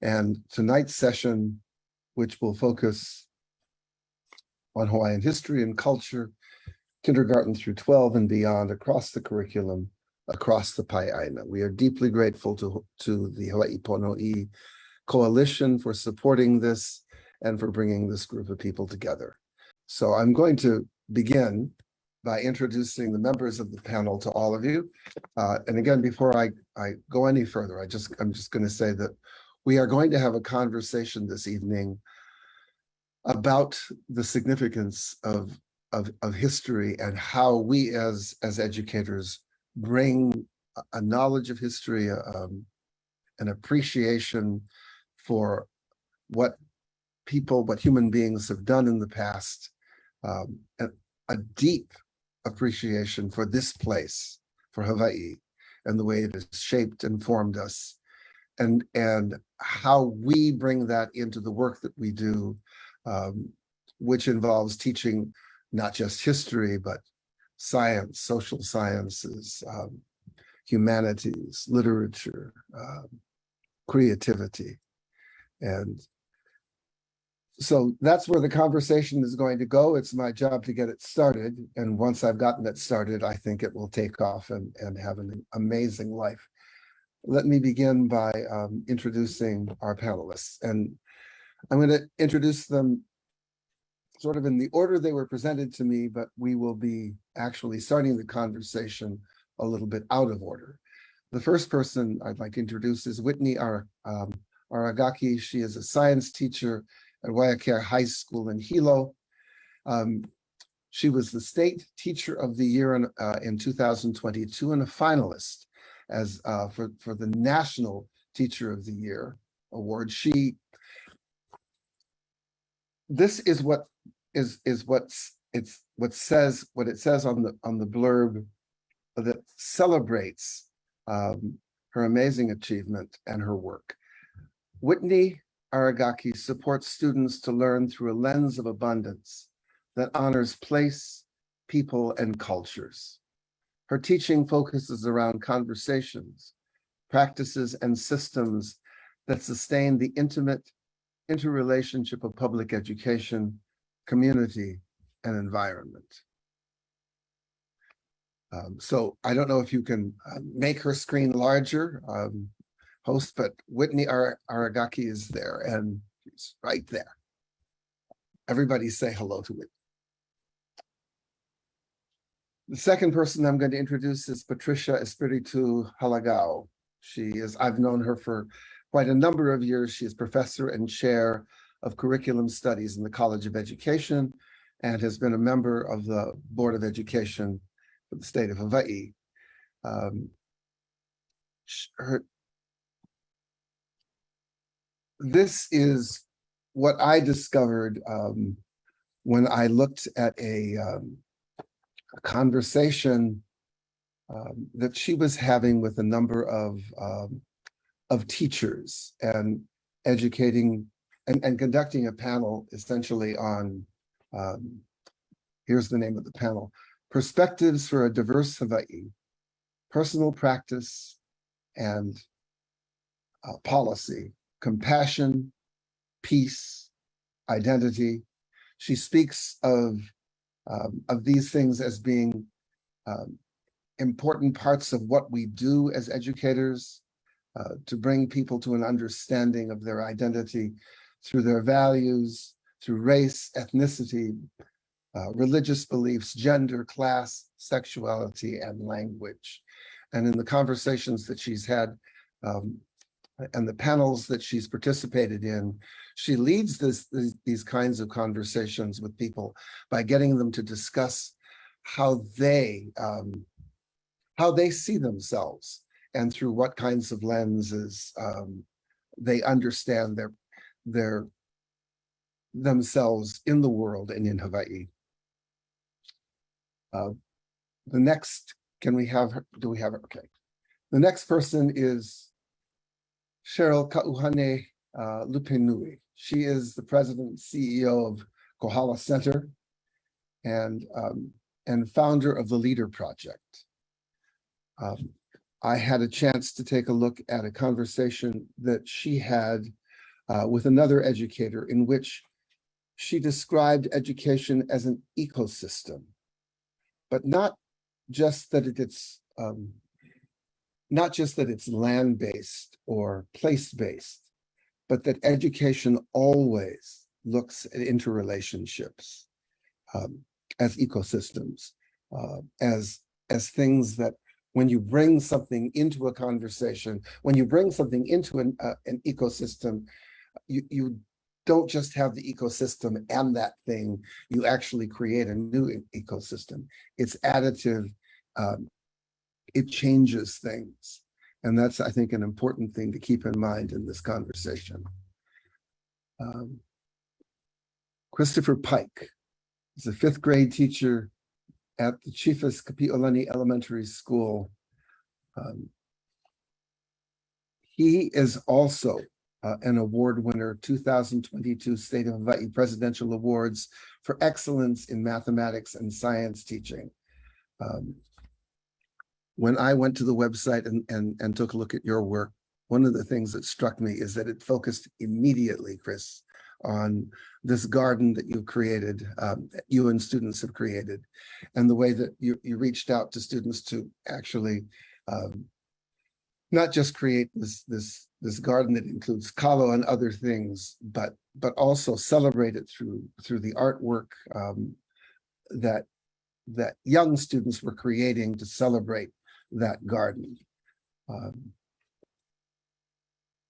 And tonight's session, which will focus on Hawaiian history and culture, kindergarten through 12 and beyond, across the curriculum, across the ʻāina. We are deeply grateful to the Hawaii Pono'i Coalition for supporting this and for bringing this group of people together. So I'm going to begin by introducing the members of the panel to all of you. And again, before I go any further, I'm just going to say that we are going to have a conversation this evening about the significance of history and how we as educators bring a knowledge of history, an appreciation for what human beings have done in the past, a deep appreciation for this place, for Hawaii, and the way it has shaped and formed us, and how we bring that into the work that we do, which involves teaching not just history, but science, social sciences, humanities, literature, creativity. And so that's where the conversation is going to go. It's my job to get it started. And once I've gotten it started, I think it will take off and have an amazing life. Let me begin by introducing our panelists. And I'm going to introduce them sort of in the order they were presented to me, but we will be actually starting the conversation a little bit out of order. The first person I'd like to introduce is Whitney Aragaki. She is a science teacher at Waiakea High School in Hilo. She was the State Teacher of the Year in 2022 and a finalist for the National Teacher of the Year award. This is what it says on the blurb that celebrates her amazing achievement and her work. Whitney Aragaki supports students to learn through a lens of abundance that honors place, people, and cultures. Her teaching focuses around conversations, practices, and systems that sustain the intimate interrelationship of public education, community, and environment. So I don't know if you can make her screen larger, host, but Whitney Aragaki is there, and she's right there. Everybody say hello to Whitney. The second person I'm going to introduce is Patricia Espiritu Halagao. I've known her for quite a number of years. She is professor and chair of curriculum studies in the College of Education and has been a member of the Board of Education for the state of Hawaii. This is what I discovered when I looked at a conversation that she was having with a number of teachers and educating and conducting a panel essentially on, here's the name of the panel, Perspectives for a Diverse Hawaii, Personal Practice and Policy, Compassion, Peace, Identity. She speaks of these things as being important parts of what we do as educators, to bring people to an understanding of their identity through their values, through race, ethnicity, religious beliefs, gender, class, sexuality, and language. And in the conversations that she's had and the panels that she's participated in, she leads these kinds of conversations with people by getting them to discuss how they see themselves and through what kinds of lenses they understand themselves in the world and in Hawaii. The next, can we have her? Do we have her? Okay. The next person is Cheryl Kauhane Lupenui. She is the president and CEO of Kohala Center and founder of the Leader Project. I had a chance to take a look at a conversation that she had with another educator, in which she described education as an ecosystem, but not just that it's land-based or place-based, but that education always looks at interrelationships as ecosystems, as things that when you bring something into a conversation, when you bring something into an ecosystem, you don't just have the ecosystem and that thing, you actually create a new ecosystem. It's additive, it changes things. And that's, I think, an important thing to keep in mind in this conversation. Christopher Pike is a 5th grade teacher at the Chiefas Kapi'olani Elementary School. He is also an award winner, 2022 State of Hawaii Presidential Awards for Excellence in Mathematics and Science Teaching. When I went to the website and took a look at your work, one of the things that struck me is that it focused immediately, Chris, on this garden that you've created, you and students have created, and the way that you reached out to students to actually not just create this garden that includes kalo and other things, but also celebrate it through the artwork that young students were creating to celebrate that garden.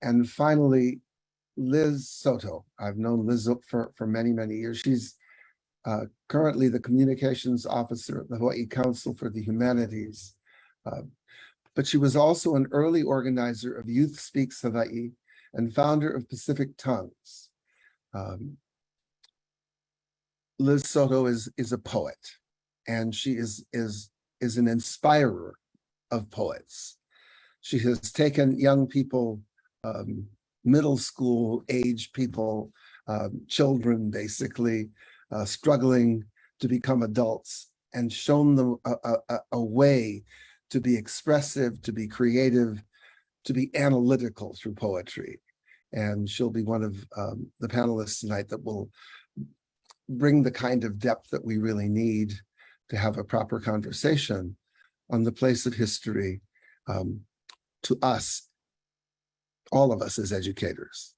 And finally, Liz Soto. I've known Liz for many, many years. She's currently the communications officer at the Hawaii Council for the Humanities. But she was also an early organizer of Youth Speaks Hawaii and founder of Pacific Tongues. Liz Soto is a poet, and she is an inspirer of poets. She has taken young people, middle school age people, children basically, struggling to become adults, and shown them a way to be expressive, to be creative, to be analytical through poetry. And she'll be one of the panelists tonight that will bring the kind of depth that we really need to have a proper conversation on the place of history to us, all of us as educators.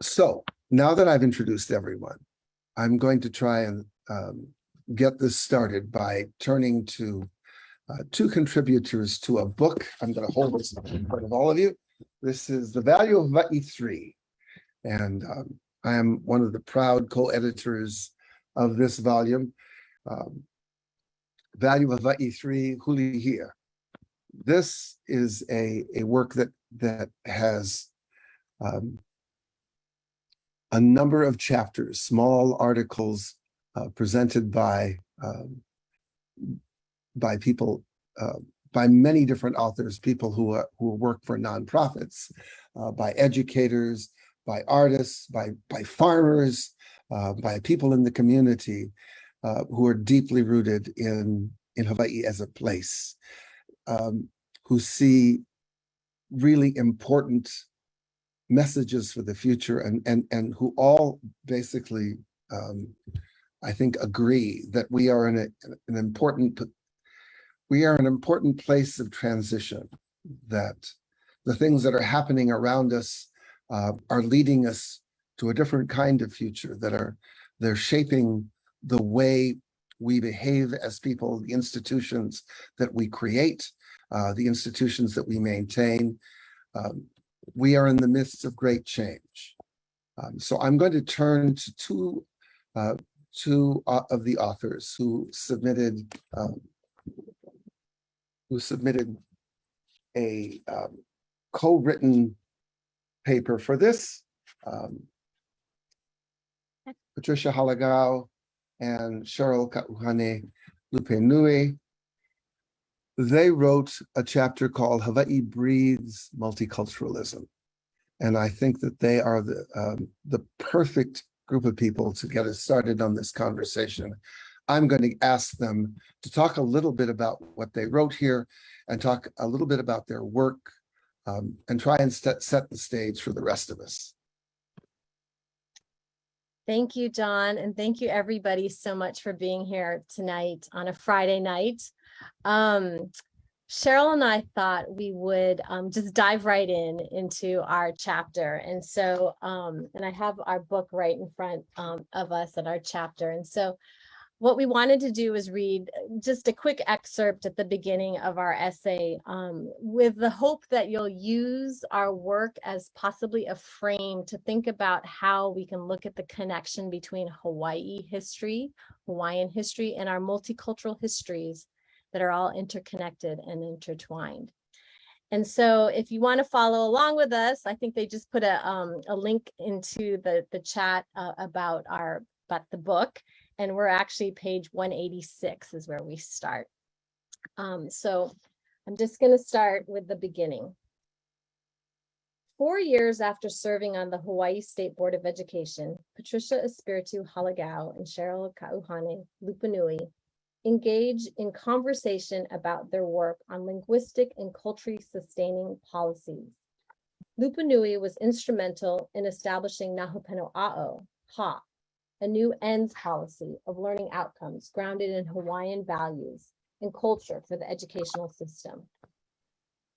So now that I've introduced everyone, I'm going to try and get this started by turning to 2 contributors to a book. I'm going to hold this in front of all of you. This is The Value of Hawaiʻi 3. And I am one of the proud co-editors of this volume. Value of Hawaiʻi 3, Hulihia. This is a work that has a number of chapters, small articles presented by people, by many different authors, people who work for nonprofits, by educators, by artists, by farmers, by people in the community who are deeply rooted in Hawaii as a place, who see really important messages for the future, and who all basically, I think, agree that we are in an important place of transition, that the things that are happening around us are leading us to a different kind of future, they're shaping the way we behave as people, the institutions that we create, the institutions that we maintain. We are in the midst of great change. So I'm going to turn to two of the authors who submitted a co-written paper for this. Patricia Halagao and Cheryl Ka'uhane Lupenui. They wrote a chapter called Hawaii Breathes Multiculturalism. And I think that they are the perfect group of people to get us started on this conversation. I'm going to ask them to talk a little bit about what they wrote here and talk a little bit about their work, and try and set the stage for the rest of us. Thank you, John, and thank you everybody so much for being here tonight on a Friday night. Cheryl and I thought we would just dive right into our chapter. And so, and I have our book right in front of us at our chapter. And so what we wanted to do is read just a quick excerpt at the beginning of our essay with the hope that you'll use our work as possibly a frame to think about how we can look at the connection between Hawaii history, Hawaiian history, and our multicultural histories that are all interconnected and intertwined. And so if you want to follow along with us, I think they just put a link into the chat about the book. And we're actually page 186 is where we start. So I'm just going to start with the beginning. 4 years after serving on the Hawaii State Board of Education, Patricia Espiritu Halagao and Cheryl Kauhane Lupanui engage in conversation about their work on linguistic and culturally sustaining policies. Lupanui was instrumental in establishing Nahupeno A'o, HA, a new ends policy of learning outcomes grounded in Hawaiian values and culture for the educational system.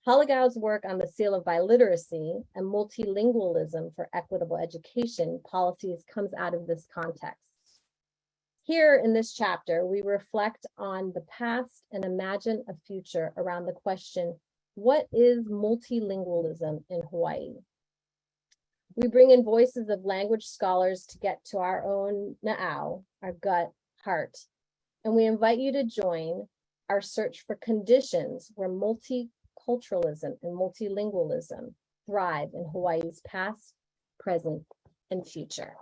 Halagao's work on the seal of biliteracy and multilingualism for equitable education policies comes out of this context. Here in this chapter, we reflect on the past and imagine a future around the question, what is multilingualism in Hawaii? We bring in voices of language scholars to get to our own na'au, our gut, heart, and we invite you to join our search for conditions where multiculturalism and multilingualism thrive in Hawaii's past, present, and future.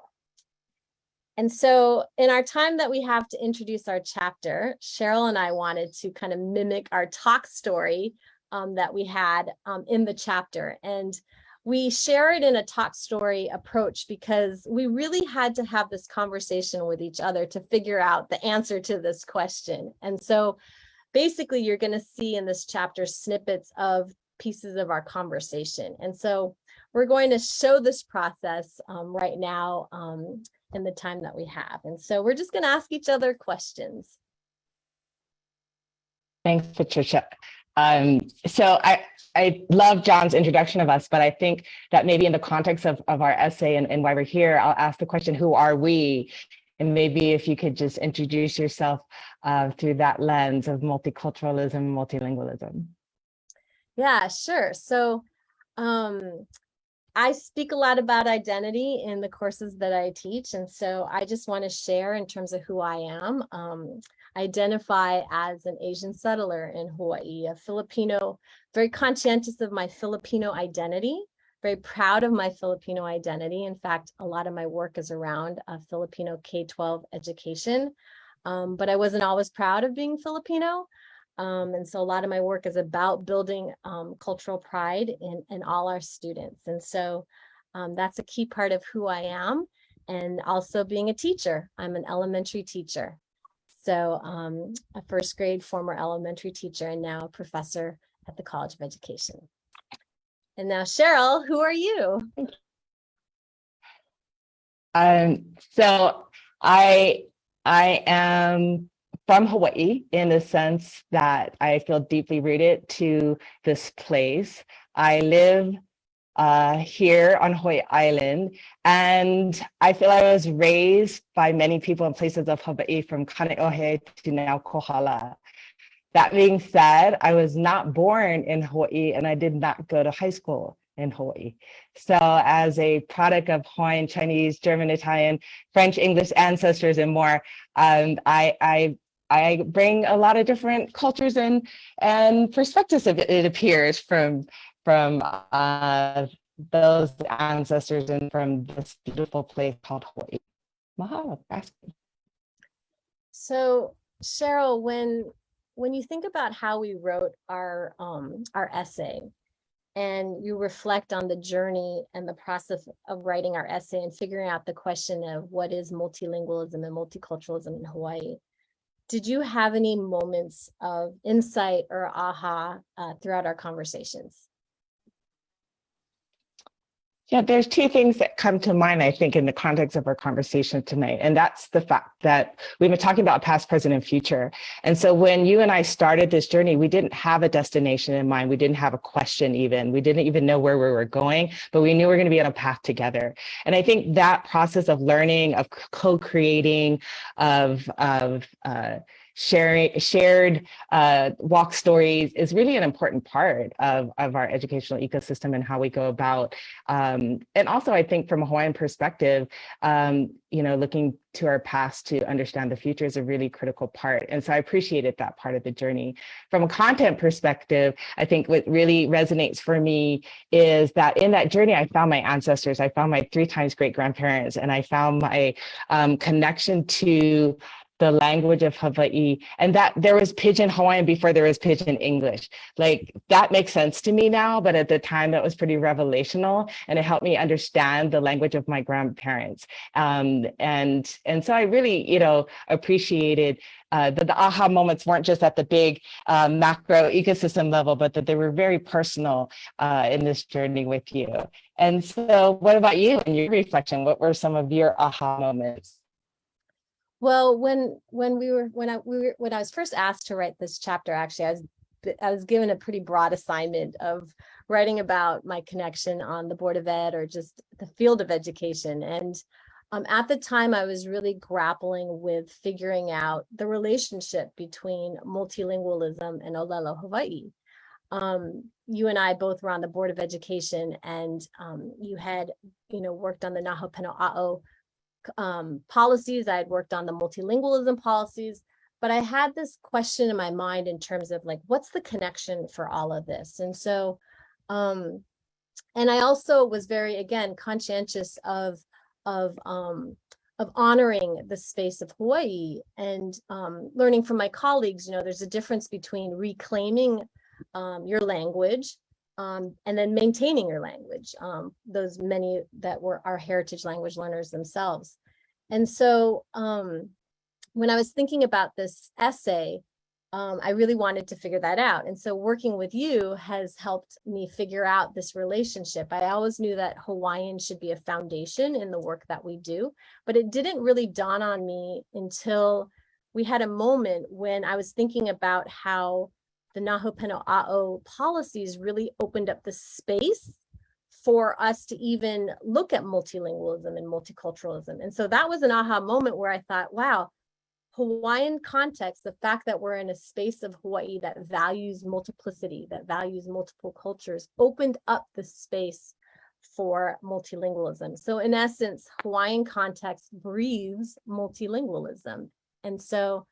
And so in our time that we have to introduce our chapter, Cheryl and I wanted to kind of mimic our talk story that we had in the chapter. And we share it in a talk story approach because we really had to have this conversation with each other to figure out the answer to this question. And so basically you're going to see in this chapter snippets of pieces of our conversation. And so we're going to show this process right now in the time that we have. And so we're just going to ask each other questions. Thanks, Patricia. So I love John's introduction of us, but I think that maybe in the context of our essay and why we're here, I'll ask the question, who are we? And maybe if you could just introduce yourself through that lens of multiculturalism, multilingualism. Yeah, sure. So I speak a lot about identity in the courses that I teach. And so I just want to share in terms of who I am. Identify as an Asian settler in Hawaii, a Filipino, very conscientious of my Filipino identity, very proud of my Filipino identity. In fact, a lot of my work is around Filipino K-12 education, but I wasn't always proud of being Filipino. And so a lot of my work is about building cultural pride in all our students. And so that's a key part of who I am, and also being a teacher. I'm an elementary teacher. So a first grade former elementary teacher and now a professor at the College of Education. And now, Cheryl, who are you? So I am from Hawaii in the sense that I feel deeply rooted to this place. I live here on Hawaii Island, and I feel I was raised by many people in places of Hawaii from Kaneohe to now Kohala. That being said, I was not born in Hawaii and I did not go to high school in Hawaii. So as a product of Hawaiian, Chinese, German, Italian, French, English ancestors and more, I bring a lot of different cultures and perspectives, it appears, from those ancestors and from this beautiful place called Hawaii. Mahalo. So Cheryl, when you think about how we wrote our essay, and you reflect on the journey and the process of writing our essay and figuring out the question of what is multilingualism and multiculturalism in Hawaii, did you have any moments of insight or aha throughout our conversations? Yeah, there's two things that come to mind, I think, in the context of our conversation tonight. And that's the fact that we've been talking about past, present, and future. And so when you and I started this journey, we didn't have a destination in mind. We didn't have a question even. We didn't even know where we were going, but we knew we were going to be on a path together. And I think that process of learning, of co-creating, of shared walk stories is really an important part of our educational ecosystem and how we go about. And also, I think from a Hawaiian perspective, looking to our past to understand the future is a really critical part. And so I appreciated that part of the journey. From a content perspective, I think what really resonates for me is that in that journey, I found my ancestors, I found my 3 times great grandparents, and I found my connection to the language of Hawaii, and that there was Pidgin Hawaiian before there was Pidgin English. Like, that makes sense to me now, but at the time that was pretty revelational, and it helped me understand the language of my grandparents. And so I really, appreciated that the aha moments weren't just at the big macro ecosystem level, but that they were very personal in this journey with you. And so what about you and your reflection? What were some of your aha moments? Well, when I was first asked to write this chapter, actually, I was given a pretty broad assignment of writing about my connection on the Board of Ed or just the field of education. And at the time, I was really grappling with figuring out the relationship between multilingualism and Olelo Hawaii. You and I both were on the Board of Education, and you had, worked on the Naho Peno A'o policies. I had worked on the multilingualism policies, but I had this question in my mind in terms of like, what's the connection for all of this? And so, and I also was very, again, conscientious of honoring the space of Hawaii and learning from my colleagues. There's a difference between reclaiming your language and then maintaining your language, those many that were our heritage language learners themselves. And so when I was thinking about this essay, I really wanted to figure that out. And so working with you has helped me figure out this relationship. I always knew that Hawaiian should be a foundation in the work that we do, but it didn't really dawn on me until we had a moment when I was thinking about how the Naho Peno A'o policies really opened up the space for us to even look at multilingualism and multiculturalism. And so that was an aha moment where I thought, wow, Hawaiian context, the fact that we're in a space of Hawaii that values multiplicity, that values multiple cultures, opened up the space for multilingualism. So in essence, Hawaiian context breathes multilingualism. And so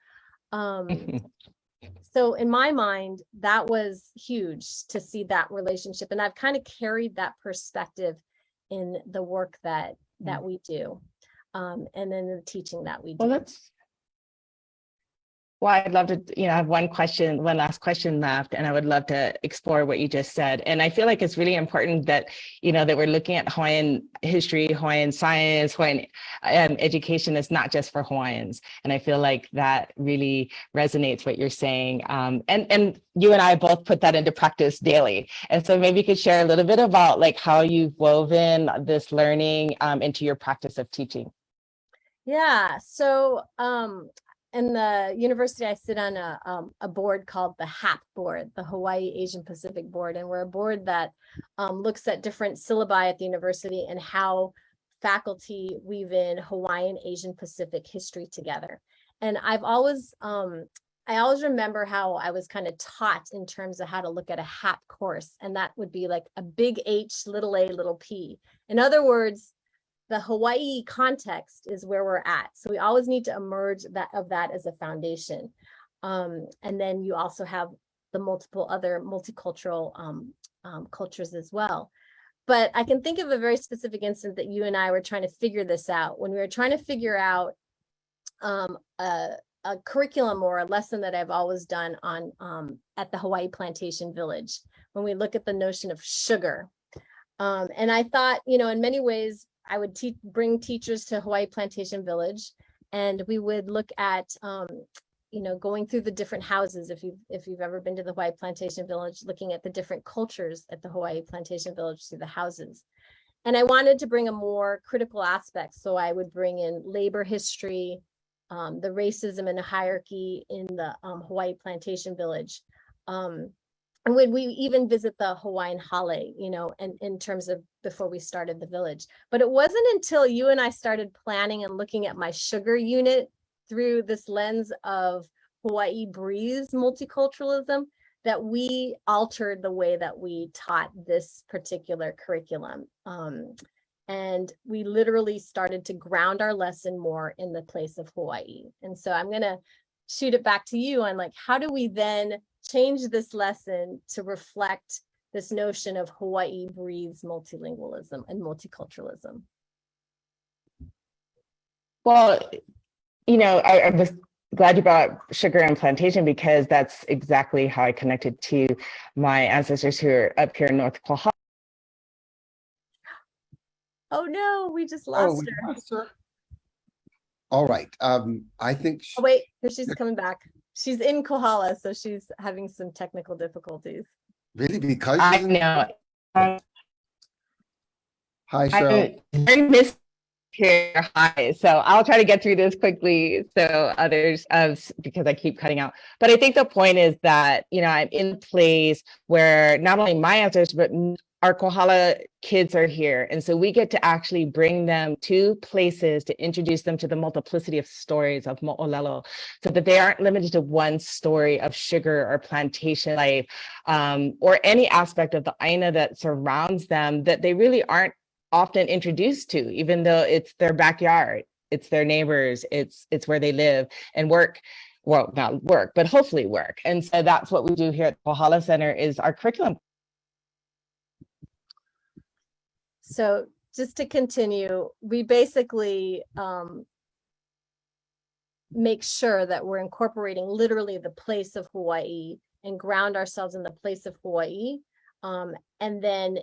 so in my mind, that was huge to see that relationship. And I've kind of carried that perspective in the work that we do, and then the teaching that we do. Well, I'd love to, I have one last question left, and I would love to explore what you just said. And I feel like it's really important that, that we're looking at Hawaiian history, Hawaiian science, Hawaiian education is not just for Hawaiians. And I feel like that really resonates what you're saying. And you and I both put that into practice daily. And so maybe you could share a little bit about like how you've woven this learning into your practice of teaching. Yeah, so in the university, I sit on a board called the HAP board, the Hawaii Asian Pacific board. And we're a board that looks at different syllabi at the university and how faculty weave in Hawaiian Asian Pacific history together. And I always remember how I was kind of taught in terms of how to look at a HAP course. And that would be like a big H, little a, little p. In other words, the Hawaii context is where we're at. So we always need to emerge of that as a foundation. And then you also have the multiple other multicultural cultures as well. But I can think of a very specific instance that you and I were trying to figure this out. When we were trying to figure out a curriculum or a lesson that I've always done on at the Hawaii Plantation Village, when we look at the notion of sugar. And I thought, in many ways, I would bring teachers to Hawaii Plantation Village, and we would look at, going through the different houses. If you've ever been to the Hawaii Plantation Village, looking at the different cultures at the Hawaii Plantation Village through the houses. And I wanted to bring a more critical aspect. So I would bring in labor history, the racism and the hierarchy in the Hawaii plantation village. And when we even visit the Hawaiian hale, you know, and in terms of before we started the village. But it wasn't until you and I started planning and looking at my sugar unit through this lens of Hawaii breathes multiculturalism that we altered the way that we taught this particular curriculum. And we literally started to ground our lesson more in the place of Hawaii. And so I'm going to shoot it back to you on like, how do we then change this lesson to reflect this notion of Hawaii breathes multilingualism and multiculturalism? Well, you know, I was glad you brought up sugar and plantation because that's exactly how I connected to my ancestors who are up here in North Kohala. Oh no, we just lost her. Lost her. All right. I think. Oh wait, here she's coming back. She's in Kohala, so she's having some technical difficulties. Really, because I know. Hi, Cheryl. I'm very missed here. Hi. So I'll try to get through this quickly so others, because I keep cutting out. But I think the point is that, you know, I'm in a place where not only my ancestors, but our Kohala kids are here. And so we get to actually bring them to places to introduce them to the multiplicity of stories of mo'olelo so that they aren't limited to one story of sugar or plantation life or any aspect of the ʻāina that surrounds them that they really aren't often introduced to, even though it's their backyard, it's their neighbors, it's where they live and work. Well, not work, but hopefully work. And so that's what we do here at the Kohala Center is our curriculum. So just to continue, we basically make sure that we're incorporating literally the place of Hawaii and ground ourselves in the place of Hawaii. And then,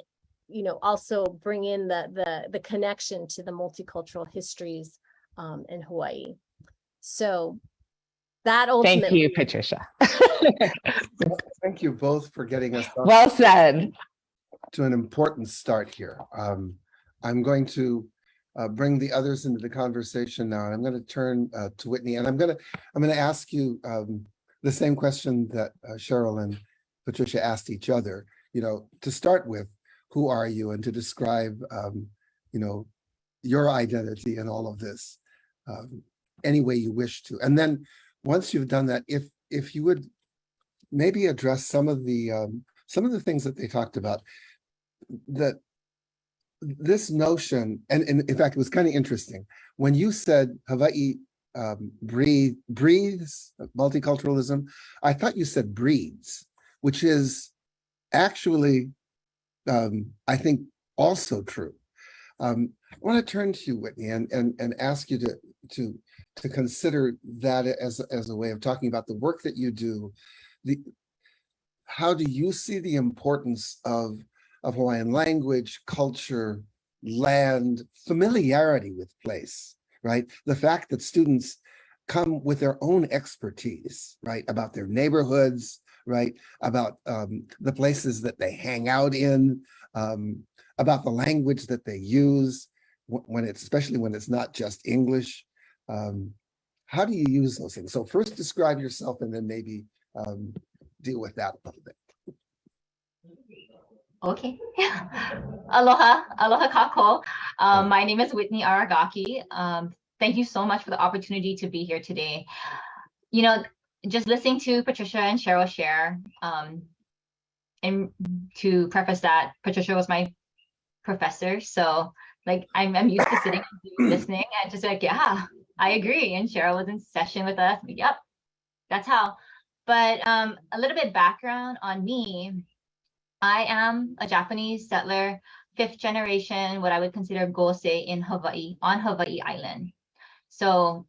you know, also bring in the connection to the multicultural histories in Hawaii. So that ultimately. Thank you, Patricia. Thank you both for getting us. Well said. To an important start here. I'm going to bring the others into the conversation now. I'm going to turn to Whitney, and I'm going to ask you the same question that Cheryl and Patricia asked each other. You know, to start with, who are you, and to describe, you know, your identity in all of this, any way you wish to. And then once you've done that, if you would maybe address some of the things that they talked about. That this notion, and in fact, it was kind of interesting when you said Hawaii breathes multiculturalism. I thought you said breeds, which is actually, I think, also true. I want to turn to you, Whitney, and ask you to consider that as a way of talking about the work that you do. How do you see the importance of Hawaiian language, culture, land, familiarity with place, right? The fact that students come with their own expertise, right? About their neighborhoods, right? About the places that they hang out in, about the language that they use, especially when it's not just English. How do you use those things? So first describe yourself and then maybe deal with that a little bit. Okay. Aloha kako. My name is Whitney Aragaki. Thank you so much for the opportunity to be here today. You know, just listening to Patricia and Cheryl share, and to preface that, Patricia was my professor, so like I'm used to sitting and listening and just like, yeah, I agree. And Cheryl was in session with us. Yep, that's how. But a little bit background on me. I am a Japanese settler, 5th generation, what I would consider gosei in Hawaii, on Hawaii Island. So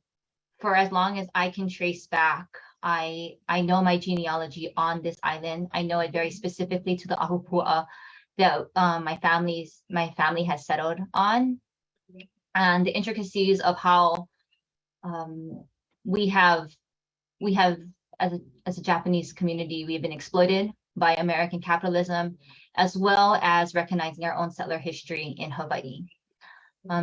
for as long as I can trace back, I know my genealogy on this island. I know it very specifically to the ahupua that my family has settled on, and the intricacies of how we have as a Japanese community, we have been exploited by American capitalism, as well as recognizing our own settler history in Hawaii.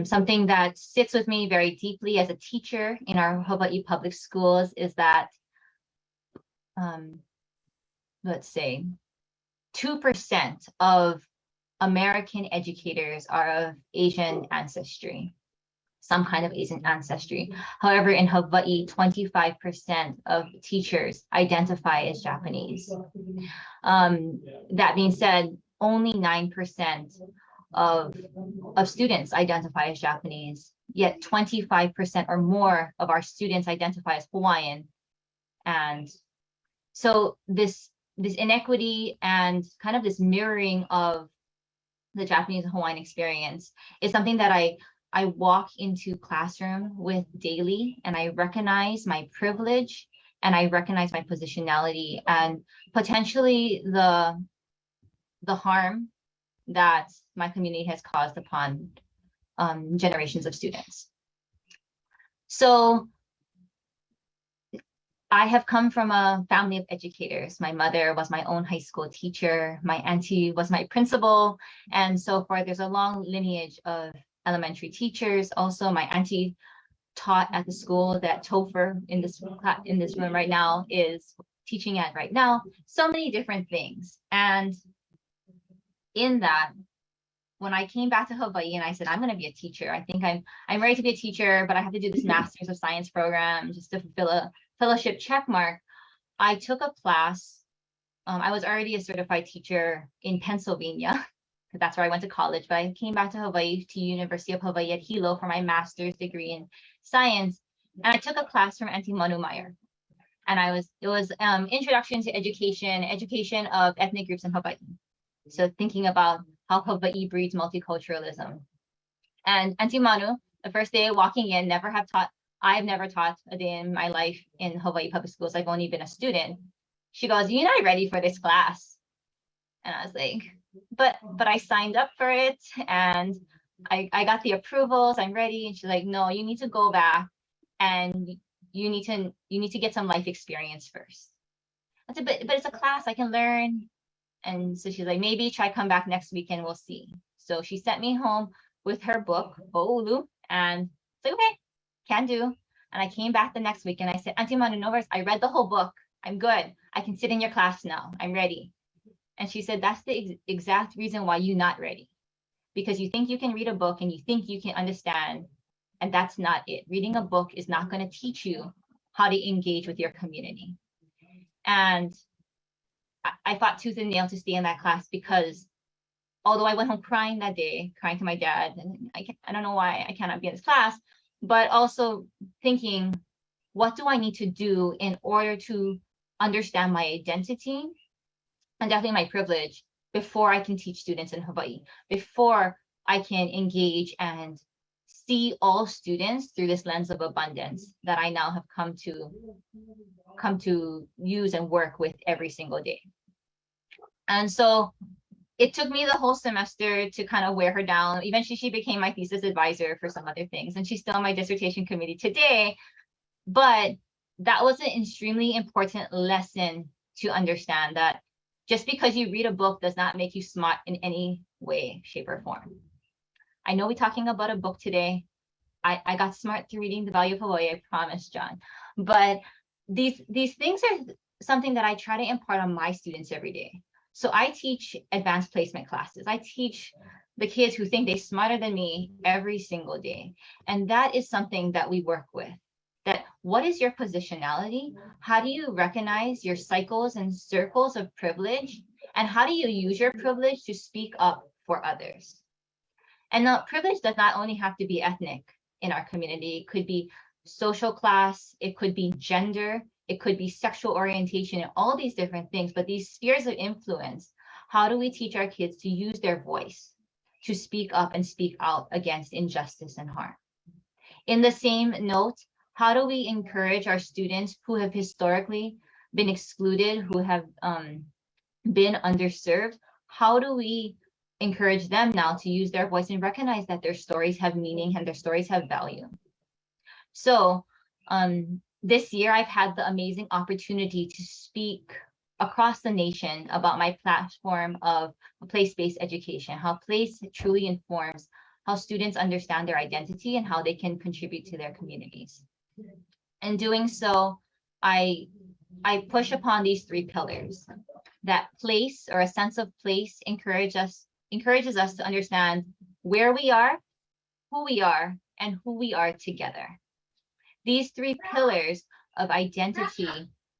Something that sits with me very deeply as a teacher in our Hawaii public schools is that, let's say, 2% of American educators are of Asian ancestry, some kind of Asian ancestry. However, in Hawaii, 25% of teachers identify as Japanese. That being said, only 9% of students identify as Japanese, yet 25% or more of our students identify as Hawaiian. And so this inequity and kind of this mirroring of the Japanese and Hawaiian experience is something that I walk into classroom with daily, and I recognize my privilege and I recognize my positionality and potentially the harm that my community has caused upon generations of students. So I have come from a family of educators. My mother was my own high school teacher. My auntie was my principal, and so forth. There's a long lineage of elementary teachers. Also, my auntie taught at the school that Topher in this room right now is teaching at right now. So many different things. And in that, when I came back to Hawaii and I said, I'm going to be a teacher. I think I'm ready to be a teacher, but I have to do this Master's of Science program just to fulfill a fellowship check mark. I took a class. I was already a certified teacher in Pennsylvania, because that's where I went to college, but I came back to Hawaii, to University of Hawaii at Hilo for my master's degree in science. And I took a class from Auntie Manu Meyer. And it was Introduction to Education of Ethnic Groups in Hawaii. So thinking about how Hawaii breeds multiculturalism. And Auntie Manu, the first day walking in, I've never taught a day in my life in Hawaii public schools. I've only been a student. She goes, "You're not ready for this class." And I was like, but I signed up for it and I got the approvals, I'm ready. And she's like, "No, you need to go back and you need to get some life experience first." I said, but it's a class, I can learn. And so she's like, "Maybe try come back next week and we'll see." So she sent me home with her book, O'ulu, and it's like, okay, can do. And I came back the next week and I said, "Auntie Manu, no worries, I read the whole book. I'm good. I can sit in your class now. I'm ready." And she said, "That's the exact reason why you're not ready. Because you think you can read a book and you think you can understand, and that's not it. Reading a book is not going to teach you how to engage with your community." And I fought tooth and nail to stay in that class, because although I went home crying that day, crying to my dad, and I don't know why I cannot be in this class, but also thinking, what do I need to do in order to understand my identity and definitely my privilege before I can teach students in Hawaii, before I can engage and see all students through this lens of abundance that I now have come to use and work with every single day. And so it took me the whole semester to kind of wear her down. Eventually, she became my thesis advisor for some other things, and she's still on my dissertation committee today. But that was an extremely important lesson to understand, that just because you read a book does not make you smart in any way, shape, or form. I know we're talking about a book today. I got smart through reading The Value of Hawaiʻi, I promise, John. But these things are something that I try to impart on my students every day. So I teach advanced placement classes. I teach the kids who think they're smarter than me every single day. And that is something that we work with. That what is your positionality? How do you recognize your cycles and circles of privilege? And how do you use your privilege to speak up for others? And now privilege does not only have to be ethnic in our community. It could be social class, it could be gender, it could be sexual orientation, and all these different things. But these spheres of influence, how do we teach our kids to use their voice to speak up and speak out against injustice and harm? In the same note, how do we encourage our students who have historically been excluded, who have been underserved? How do we encourage them now to use their voice and recognize that their stories have meaning and their stories have value? So this year, I've had the amazing opportunity to speak across the nation about my platform of place-based education, how place truly informs how students understand their identity and how they can contribute to their communities. In doing so, I push upon these 3 pillars. That place, or a sense of place, encourages us to understand where we are, and who we are together. These 3 pillars of identity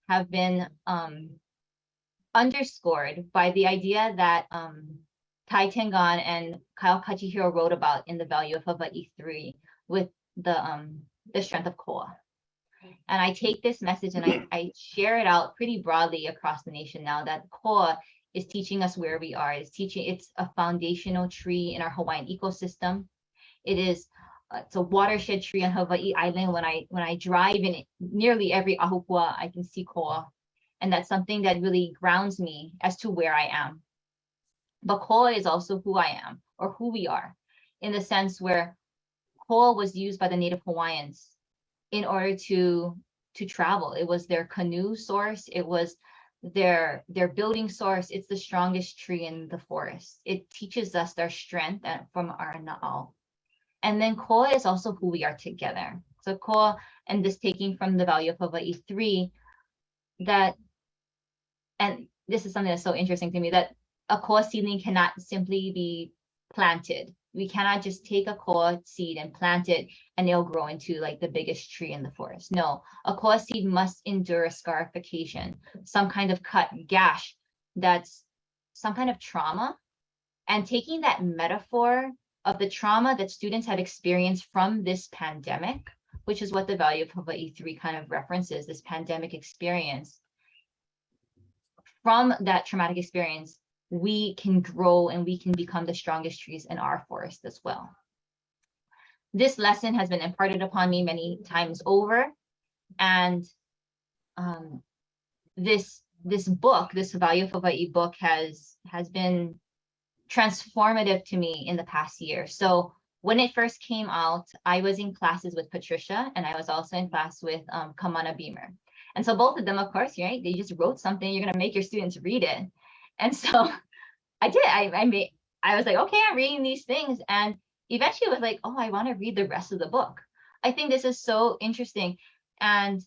have been underscored by the idea that Tai Tengan and Kyle Kachihiro wrote about in the Value of Hawaiʻi 3 with the strength of koa. And I take this message and I share it out pretty broadly across the nation now, that koa is teaching us where we are. It's a foundational tree in our Hawaiian ecosystem. It's a watershed tree on Hawaii Island. When I drive in nearly every ahupua, I can see koa. And that's something that really grounds me as to where I am. But koa is also who I am, or who we are, in the sense where koa was used by the Native Hawaiians in order to travel. It was their canoe source. It was their building source. It's the strongest tree in the forest. It teaches us their strength from our na'au. And then koa is also who we are together. So koa, and this taking from the Value of Hawaiʻi 3, and this is something that's so interesting to me, that a koa seedling cannot simply be planted. We cannot just take a koa seed and plant it and it'll grow into like the biggest tree in the forest. No, a koa seed must endure a scarification, some kind of cut, gash, that's some kind of trauma. And taking that metaphor of the trauma that students have experienced from this pandemic, which is what the Value of Hawaiʻi 3 kind of references, this pandemic experience. From that traumatic experience, we can grow and we can become the strongest trees in our forest as well. This lesson has been imparted upon me many times over. And this book, this Value of Hawaiʻi book has been transformative to me in the past year. So when it first came out, I was in classes with Patricia, and I was also in class with Kamana Beamer. And so both of them, of course, right? They just wrote something, you're gonna make your students read it. And so I did, I was like, okay, I'm reading these things. And eventually it was like, oh, I wanna read the rest of the book. I think this is so interesting. And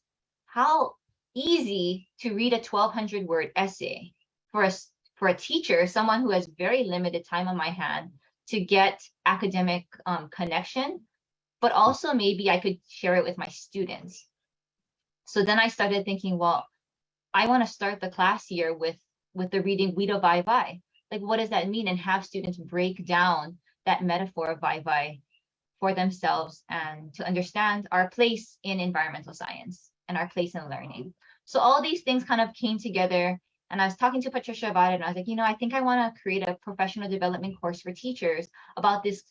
how easy to read a 1,200 word essay for a teacher, someone who has very limited time on my hand, to get academic connection, but also maybe I could share it with my students. So then I started thinking, well, I want to start the class year with the reading Wito Vai Vai. Like, what does that mean? And have students break down that metaphor of Vai Vai for themselves and to understand our place in environmental science and our place in learning. So all these things kind of came together. And I was talking to Patricia about it, and I was like, I think I want to create a professional development course for teachers about this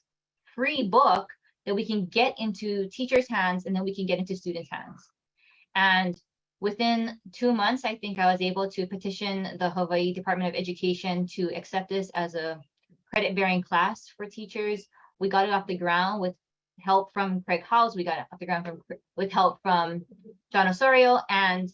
free book that we can get into teachers' hands and then we can get into students' hands. And within 2 months, I think I was able to petition the Hawaii Department of Education to accept this as a credit-bearing class for teachers. We got it off the ground with help from Craig Howes. We got it off the ground with help from John Osorio, and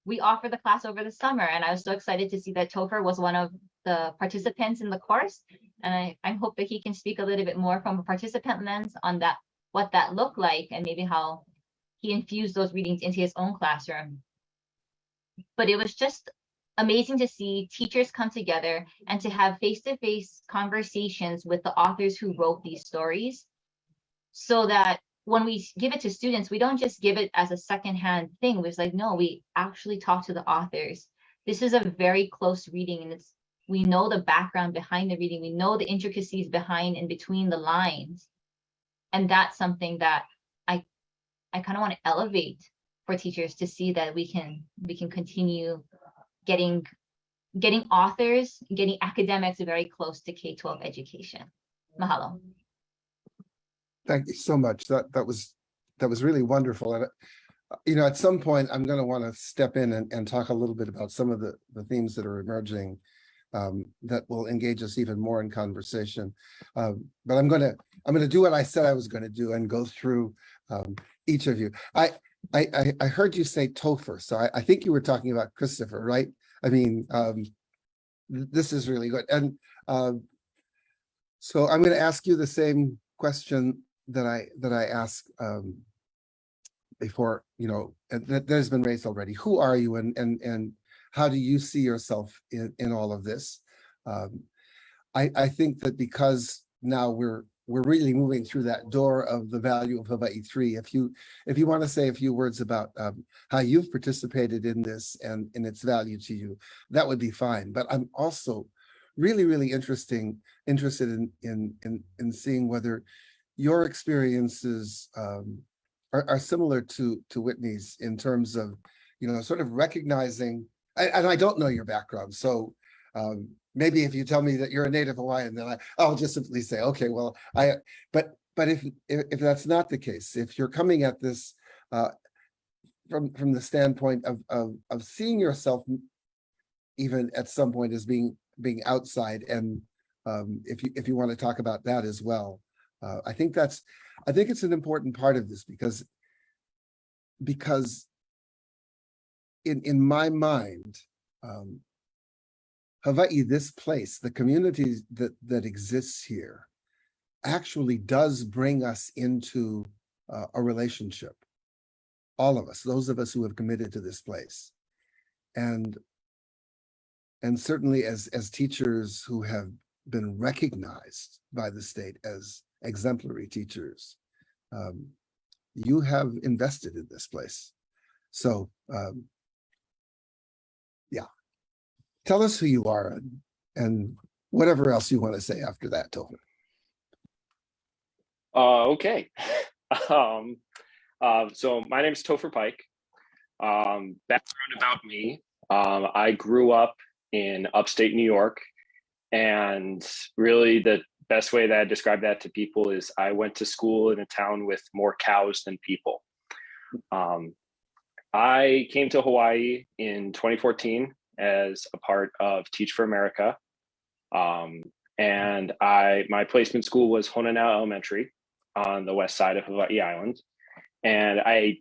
we offered the class over the summer. And I was so excited to see that Topher was one of the participants in the course. And I hope that he can speak a little bit more from a participant lens on that, what that looked like, and maybe how he infused those readings into his own classroom. But it was just amazing to see teachers come together and to have face-to-face conversations with the authors who wrote these stories, so that when we give it to students, we don't just give it as a secondhand thing. It's like, no, we actually talk to the authors. This is a very close reading, and we know the background behind the reading. We know the intricacies behind and between the lines. And that's something that I kind of want to elevate for teachers, to see that we can continue getting authors, getting academics very close to K-12 education. Mahalo. Thank you so much. That was really wonderful. And at some point I'm going to want to step in and talk a little bit about some of the themes that are emerging that will engage us even more in conversation. But I'm going to do what I said I was going to do and go through each of you. I heard you say Topher, so I think you were talking about Christopher, right? I mean, this is really good. And so I'm going to ask you the same question that I asked before, you know, that has been raised already. Who are you, and how do you see yourself in all of this? I think that because now we're really moving through that door of the Value of Hawaiʻi 3. If you want to say a few words about how you've participated in this and its value to you, that would be fine. But I'm also really interested in seeing whether your experiences are similar to Whitney's in terms of, you know, sort of recognizing, and I don't know your background, so maybe if you tell me that you're a native Hawaiian, then I'll just simply say, okay, well, but if that's not the case, if you're coming at this from the standpoint of seeing yourself even at some point as being outside, and if you want to talk about that as well, I think it's an important part of this, because in my mind, Hawaii, this place, the community that exists here, actually does bring us into a relationship. All of us, those of us who have committed to this place, and certainly as teachers who have been recognized by the state as exemplary teachers, you have invested in this place. So yeah, tell us who you are and whatever else you want to say after that, Topher. Okay. So my name is Topher Pike. Background about me. I grew up in upstate New York, and really the best way that I describe that to people is I went to school in a town with more cows than people. I came to Hawaii in 2014 as a part of Teach for America. And my placement school was Hononau Elementary on the west side of Hawaii Island. And I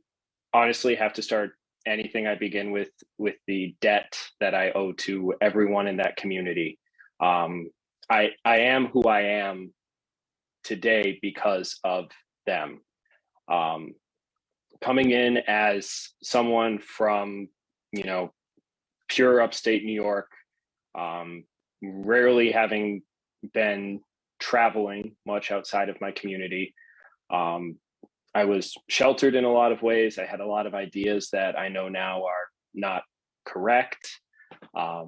honestly have to start anything I begin with the debt that I owe to everyone in that community. I am who I am today because of them. Coming in as someone from, you know, pure upstate New York, rarely having been traveling much outside of my community. I was sheltered in a lot of ways. I had a lot of ideas that I know now are not correct. I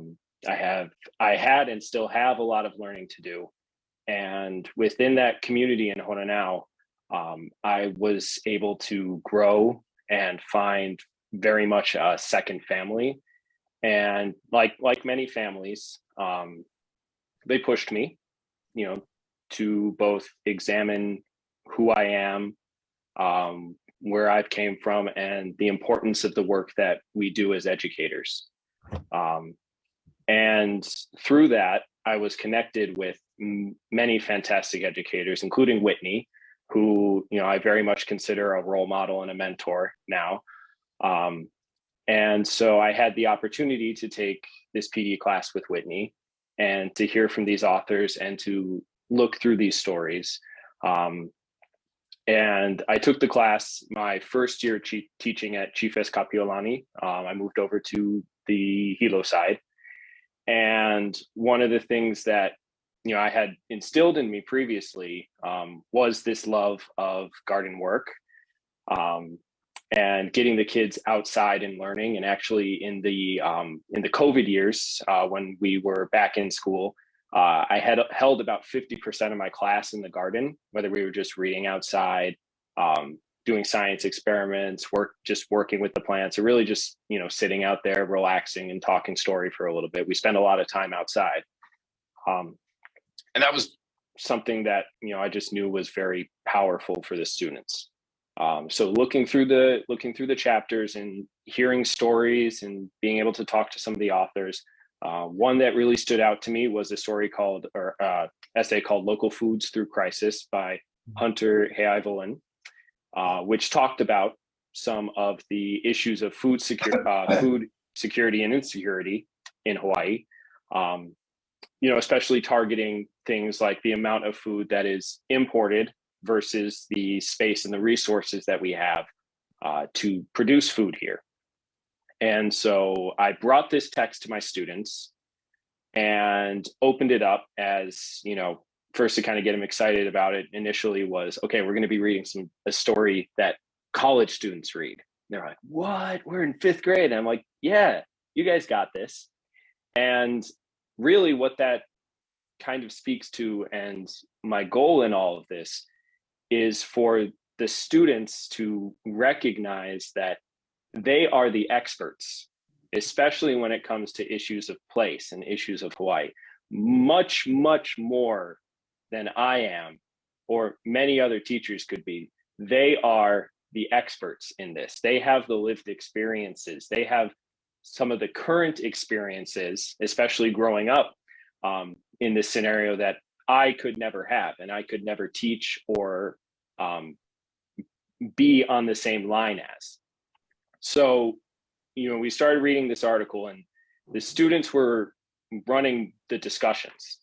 had and still have a lot of learning to do. And within that community in Hononau, I was able to grow and find very much a second family. And like many families, they pushed me, you know, to both examine who I am, where I've came from, and the importance of the work that we do as educators. And through that, I was connected with many fantastic educators, including Whitney, who, you know, I very much consider a role model and a mentor now. And so I had the opportunity to take this PD class with Whitney and to hear from these authors and to look through these stories. And I took the class my first year teaching at Chief S. Kapiolani. I moved over to the Hilo side. And one of the things that, you know, I had instilled in me previously was this love of garden work, and getting the kids outside and learning. And actually in the COVID years, when we were back in school, I had held about 50% of my class in the garden, whether we were just reading outside, doing science experiments, just working with the plants, or really just, you know, sitting out there, relaxing and talking story for a little bit. We spent a lot of time outside. And that was something that, you know, I just knew was very powerful for the students. So looking through the chapters and hearing stories and being able to talk to some of the authors, one that really stood out to me was a story essay called "Local Foods Through Crisis" by Hunter Heivolin, which talked about some of the issues of food security and insecurity in Hawaii. You know, especially targeting things like the amount of food that is imported versus the space and the resources that we have to produce food here. And so I brought this text to my students and opened it up as, you know, first to kind of get them excited about it initially was, okay, we're going to be reading a story that college students read. They're like, what? We're in 5th grade. And I'm like, yeah, you guys got this. And really what that kind of speaks to, and my goal in all of this, is for the students to recognize that they are the experts, especially when it comes to issues of place and issues of Hawaii, much, much more than I am or many other teachers could be. They are the experts in this. They have the lived experiences. They have some of the current experiences, especially growing up in this scenario, that I could never have, and I could never teach or be on the same line as. So, you know, we started reading this article and the students were running the discussions.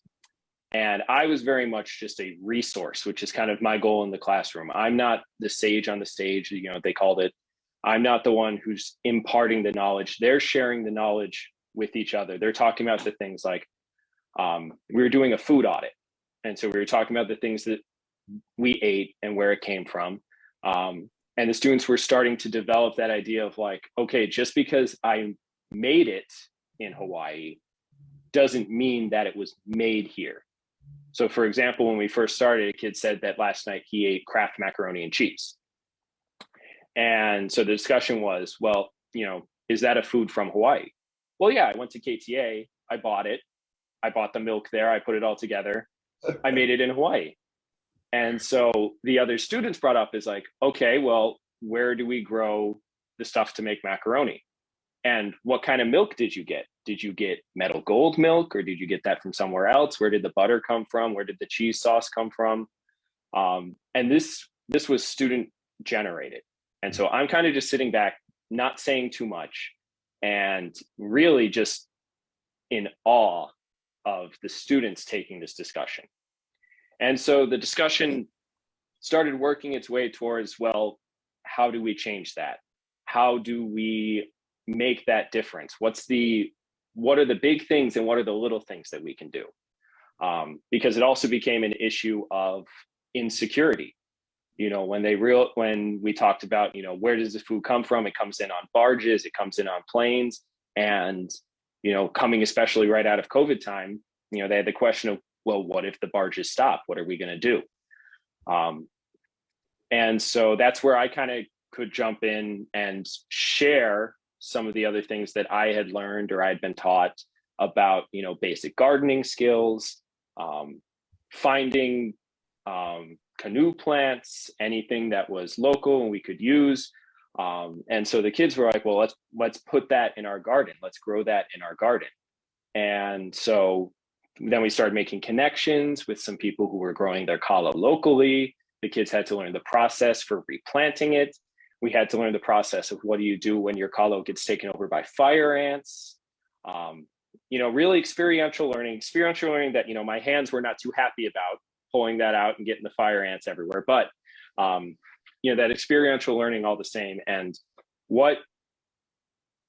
And I was very much just a resource, which is kind of my goal in the classroom. I'm not the sage on the stage, you know, they called it. I'm not the one who's imparting the knowledge. They're sharing the knowledge with each other. They're talking about the things like, we were doing a food audit. And so we were talking about the things that we ate and where it came from. And the students were starting to develop that idea of like, okay, just because I made it in Hawaii doesn't mean that it was made here. So for example, when we first started, a kid said that last night he ate Kraft macaroni and cheese. And so the discussion was, well, you know, is that a food from Hawaii? Well, yeah, I went to KTA, I bought it. I bought the milk there, I put it all together. I made it in Hawaii. And so the other students brought up is like, okay, well, where do we grow the stuff to make macaroni? And what kind of milk did you get? Did you get Metal Gold milk, or did you get that from somewhere else? Where did the butter come from? Where did the cheese sauce come from? And this was student generated. And so I'm kind of just sitting back, not saying too much, and really just in awe of the students taking this discussion. And so the discussion started working its way towards, well, how do we change that? How do we make that difference? What are the big things and what are the little things that we can do? Because it also became an issue of insecurity. You know, when we talked about, you know, where does the food come from? It comes in on barges, it comes in on planes. And, you know, coming especially right out of COVID time, you know, they had the question of, well, what if the barges stop? What are we going to do? And so that's where I kind of could jump in and share some of the other things that I had learned or I had been taught about, you know, basic gardening skills, finding canoe plants, anything that was local and we could use. And so the kids were like, well, let's put that in our garden. Let's grow that in our garden. And so then we started making connections with some people who were growing their kalo locally. The kids had to learn the process for replanting it. We had to learn the process of what do you do when your kalo gets taken over by fire ants. You know, really experiential learning that, you know, my hands were not too happy about pulling that out and getting the fire ants everywhere. But, you know, that experiential learning all the same. And what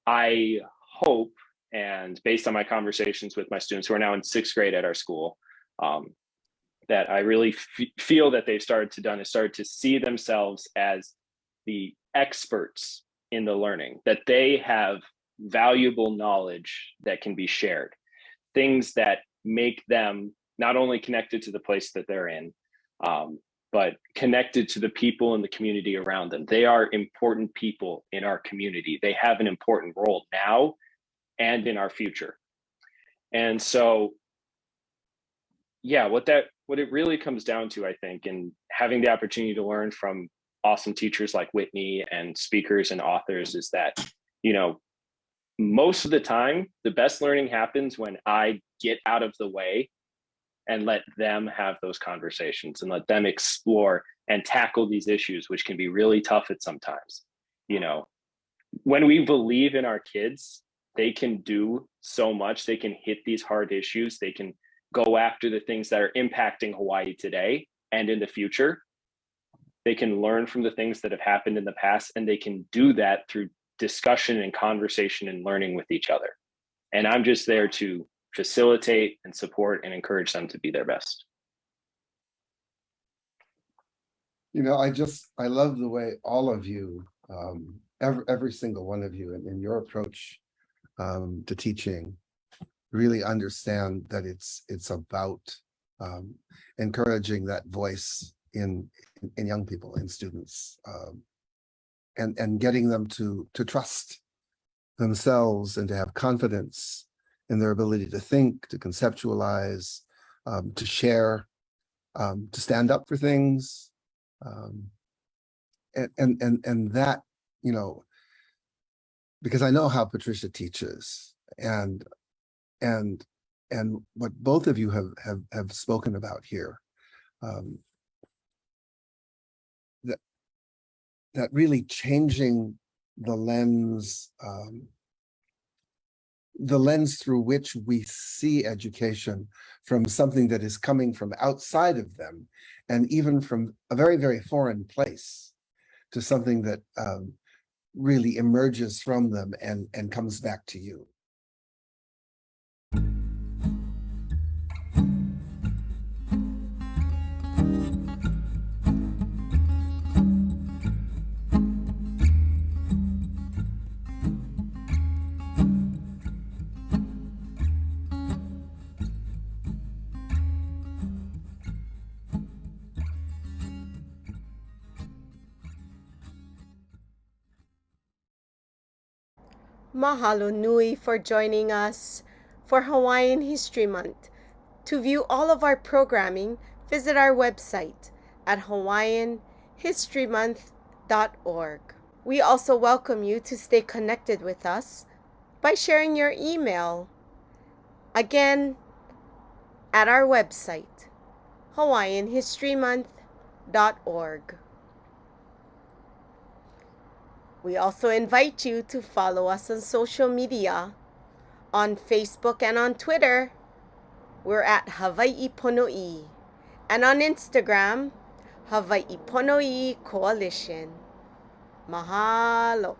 I hope, and based on my conversations with my students who are now in 6th grade at our school, that I really feel that they've started to see themselves as the experts in the learning, that they have valuable knowledge that can be shared, things that make them not only connected to the place that they're in, but connected to the people in the community around them. They are important people in our community. They have an important role now and in our future. And so, yeah, what it really comes down to, I think, and having the opportunity to learn from awesome teachers like Whitney and speakers and authors is that, you know, most of the time, the best learning happens when I get out of the way and let them have those conversations and let them explore and tackle these issues, which can be really tough at sometimes. You know, when we believe in our kids, they can do so much. They can hit these hard issues. They can go after the things that are impacting Hawaii today and in the future. They can learn from the things that have happened in the past, and they can do that through discussion and conversation and learning with each other. And I'm just there to facilitate and support and encourage them to be their best. You know, I love the way all of you, every single one of you in your approach to teaching really understand that it's about encouraging that voice in young people, in students, and getting them to trust themselves and to have confidence in their ability to think, to conceptualize, to share, to stand up for things, and that, you know, because I know how Patricia teaches, and what both of you have spoken about here, that really changing the lens through which we see education, from something that is coming from outside of them, and even from a very, very foreign place, to something that really emerges from them and comes back to you. Mahalo nui for joining us for Hawaiian History Month. To view all of our programming, visit our website at hawaiianhistorymonth.org. We also welcome you to stay connected with us by sharing your email, again, at our website, hawaiianhistorymonth.org. We also invite you to follow us on social media. On Facebook and on Twitter, we're at Hawaii Pono'i. And on Instagram, Hawaii Pono'i Coalition. Mahalo.